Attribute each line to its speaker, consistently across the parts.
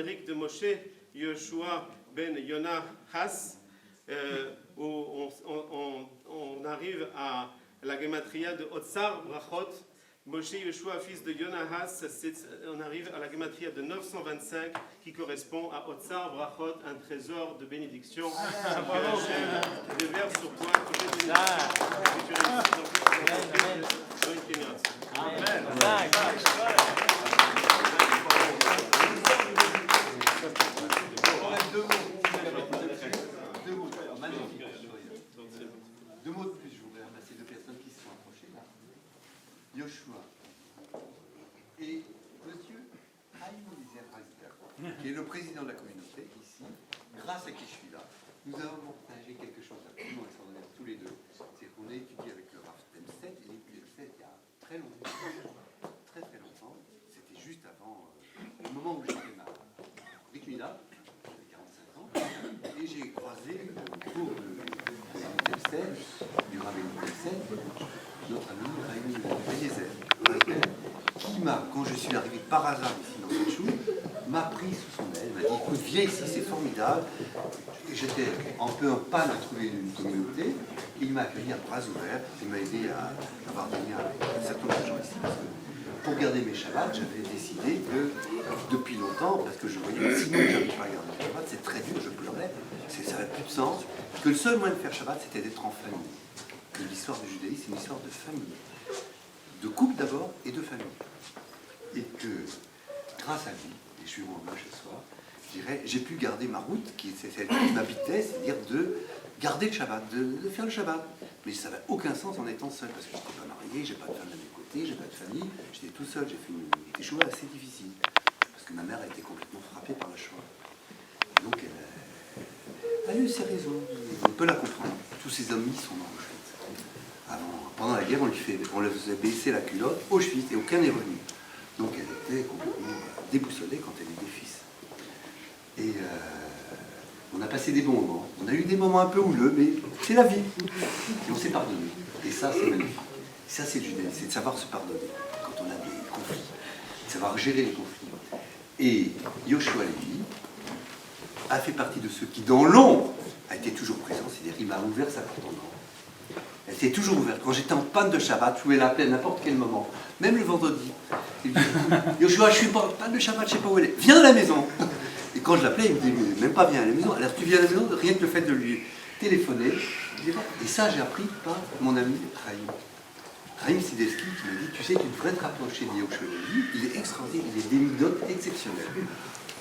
Speaker 1: Frédéric de Moshe Yoshua ben Yonah Has, où on arrive à la gematria de Otsar Brachot. Moshe Yoshua, fils de Yonah Has, on arrive à la gematria de 925 qui correspond à Otsar Brachot, un trésor de bénédiction. Des vers sur toi, que tu réussis dans toute ta vie. Amen.
Speaker 2: Deux mots de plus, je voudrais remercier deux personnes qui se sont approchées là. Yoshua et monsieur Haïm Eliezer Razda, qui est le président de la communauté ici, grâce à qui je suis là. Nous avons partagé quelque chose d'absolument extraordinaire tous les deux. C'est qu'on a étudié avec le Rav Temset, et Temset il y a très longtemps, très longtemps. C'était juste avant le moment où j'ai fait ma Rikmila, j'avais 45 ans, et j'ai croisé au cours de du Rabbi Temset, notre ami Haïm Eliezer, qui m'a, quand je suis arrivé par hasard ici dans cette chou, m'a pris sous son aile, m'a dit écoute, viens ici, c'est formidable. J'étais un peu en panne à trouver une communauté, et il m'a accueilli à bras ouverts, il m'a aidé à avoir des liens avec un certain nombre de gens ici. Parce que pour garder mes Shabbats, j'avais décidé que depuis longtemps, parce que je voyais que sinon je n'arrivais pas à garder mes Shabbats, c'est très dur, je pleurais, ça n'avait plus de sens, que le seul moyen de faire Shabbat, c'était d'être en famille. Et l'histoire du judaïsme, c'est une histoire de famille. De couple d'abord et de famille. Et que, grâce à lui, et je suis rond hommage ce soir, je dirais, j'ai pu garder ma route, qui est celle qui m'habitait, c'est-à-dire de garder le Shabbat, de faire le Shabbat. Mais ça n'avait aucun sens en étant seul, parce que je n'étais pas marié, j'ai pas de femme à mes côtés, j'ai pas de famille, j'étais tout seul, j'ai fait une échouée assez difficile. Parce que ma mère a été complètement frappée par la Shoah. Donc elle a eu ses raisons, on peut la comprendre. Tous ses amis sont dans Auschwitz. Pendant la guerre, on lui faisait baisser la culotte, Auschwitz, et aucun n'est revenu. Donc elle était complètement déboussolée quand elle était fils. Et on a passé des bons moments. On a eu des moments un peu houleux, mais c'est la vie. Et on s'est pardonné. Et ça, c'est magnifique. Ça, c'est le judaïsme, c'est de savoir se pardonner quand on a des conflits, de savoir gérer les conflits. Et Yoshua Levi a fait partie de ceux qui, dans l'ombre, a été toujours présent. C'est-à-dire qu'il m'a ouvert sa porte en or. Elle était toujours ouverte. Quand j'étais en panne de Shabbat, je pouvais l'appeler à n'importe quel moment, même le vendredi. Il me dit, Yoshua, je suis pas en panne de Shabbat, je ne sais pas où elle est. Viens à la maison. Et quand je l'appelais, il me dit, même pas viens à la maison. Alors tu viens à la maison, rien que le fait de lui téléphoner. Et ça, j'ai appris par mon ami Haïm Sideski, qui m'a dit, tu sais, tu devrais te rapprocher de Yoshua Levi. Il est extraordinaire, il est des midotes exceptionnelles.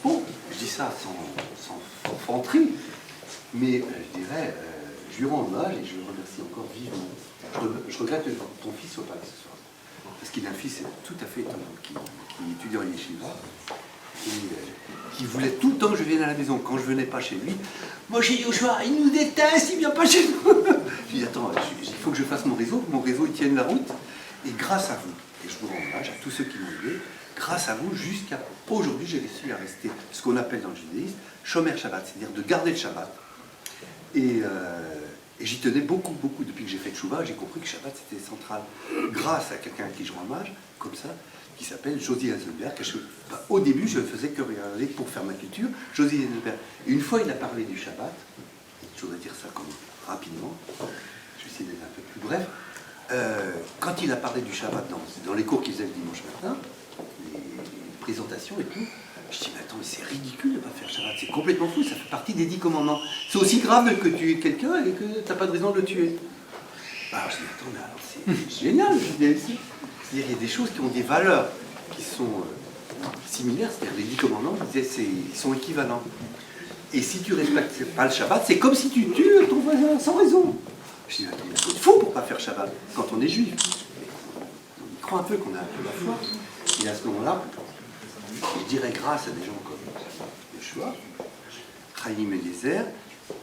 Speaker 2: Bon, je dis ça sans fanterie, mais je dirais, je lui rends hommage et je le remercie encore vivement. Je regrette que ton fils soit pas là ce soir. Parce qu'il a un fils tout à fait étonnant, qui étudie en yeshiva, et qui voulait tout le temps que je vienne à la maison. Quand je venais pas chez lui, moi chez Yoshua, il nous déteste, il vient pas chez nous. Je dis, attends, il faut que je fasse mon réseau, que mon réseau il tienne la route. Et grâce à vous, et je vous rends hommage à tous ceux qui m'ont aidé, grâce à vous, jusqu'à aujourd'hui, j'ai réussi à rester ce qu'on appelle dans le judaïsme Shomer Shabbat, c'est-à-dire de garder le Shabbat. Et j'y tenais beaucoup, beaucoup. Depuis que j'ai fait Tchouva, j'ai compris que Shabbat c'était central. Grâce à quelqu'un à qui je rends hommage, comme ça, qui s'appelle Josie Hazelberg. Au début, je ne faisais que regarder pour faire ma culture. Josie Hazelberg. Une fois, il a parlé du Shabbat. Je voudrais dire ça comme rapidement. Je vais essayer d'être un peu plus bref. Quand il a parlé du Shabbat dans les cours qu'il faisait le dimanche matin, les présentations et tout, je dis, mais attends, mais c'est ridicule de ne pas faire Shabbat, c'est complètement fou, ça fait partie des 10 commandements. C'est aussi grave que tuer quelqu'un et que tu n'as pas de raison de le tuer. Alors je dis, attends, mais alors c'est génial le judaïsme. C'est-à-dire qu'il y a des choses qui ont des valeurs qui sont similaires, c'est-à-dire les 10 commandements, ils sont équivalents. Et si tu ne respectes pas le Shabbat, c'est comme si tu tues ton voisin sans raison. Je dis, attends, mais c'est fou pour ne pas faire Shabbat quand on est juif. On y croit un peu qu'on a un peu la foi. Et à ce moment-là, je dirais grâce à des gens comme Yoshua, Haïm Eliezer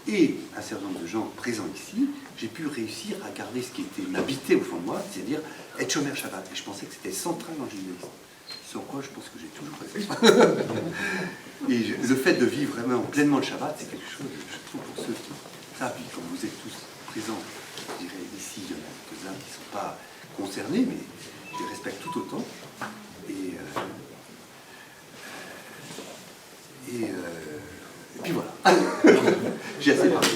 Speaker 2: et un certain nombre de gens présents ici, j'ai pu réussir à garder ce qui m'habitait au fond de moi, c'est-à-dire être Shomer Shabbat. Et je pensais que c'était central dans le judaïsme. Sur quoi je pense que j'ai toujours raison. Et le fait de vivre vraiment pleinement le Shabbat, c'est quelque chose, je trouve, pour ceux qui savent, puis comme vous êtes tous présents, je dirais ici, il y en a quelques-uns qui ne sont pas concernés, mais je les respecte tout autant. Et puis voilà. J'ai assez parlé.